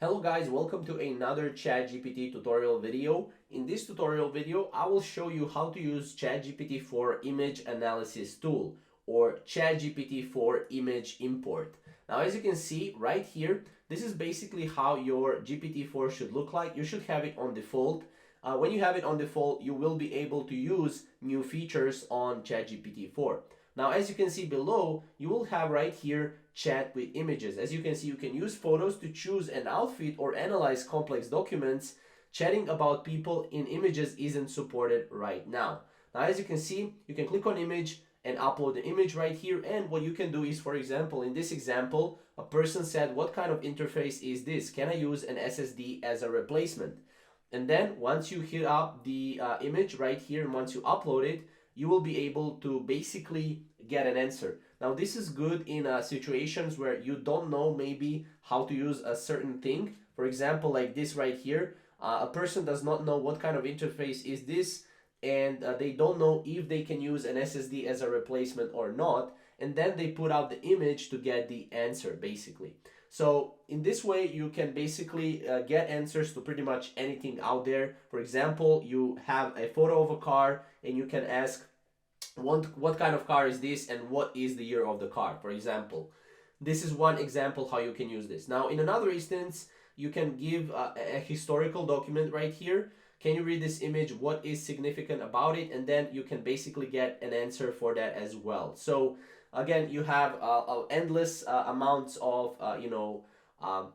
Hello guys, welcome to another ChatGPT tutorial video. In this tutorial video, I will show you how to use ChatGPT4 image analysis tool or ChatGPT4 image import. Now as you can see right here, this is basically how your GPT-4 should look like. You should have it on default. When you have it on default, you will be able to use new features on ChatGPT4. Now, as you can see below, you will have right here chat with images. As you can see, you can use photos to choose an outfit or analyze complex documents. Chatting about people in images isn't supported right now. Now, as you can see, you can click on image and upload the image right here. And what you can do is, for example, in this example, a person said, what kind of interface is this? Can I use an SSD as a replacement? And then once you hit up the image right here and once you upload it, you will be able to basically get an answer. Now this is good in situations where you don't know maybe how to use a certain thing. For example, like this right here, a person does not know what kind of interface is this, and they don't know if they can use an SSD as a replacement or not, and then they put out the image to get the answer basically. So in this way, you can basically get answers to pretty much anything out there. For example, you have a photo of a car and you can ask, what kind of car is this and what is the year of the car, for example. This is one example how you can use this. Now, in another instance, you can give a historical document right here. Can you read this image? What is significant about it? And then you can basically get an answer for that as well. So again, you have endless amounts of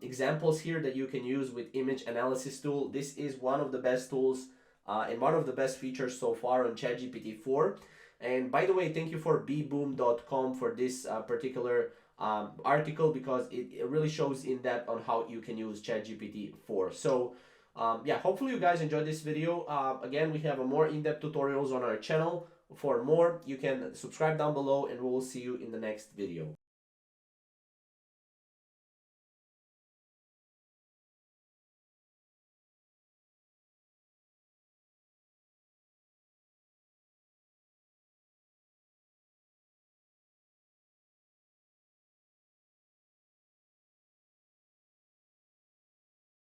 examples here that you can use with image analysis tool. This is one of the best tools and one of the best features so far on ChatGPT 4. And by the way, thank you for bboom.com for this particular article, because it really shows in depth on how you can use ChatGPT 4. So yeah, hopefully you guys enjoyed this video. Again, we have a more in-depth tutorials on our channel. For more, you can subscribe down below and we will see you in the next video.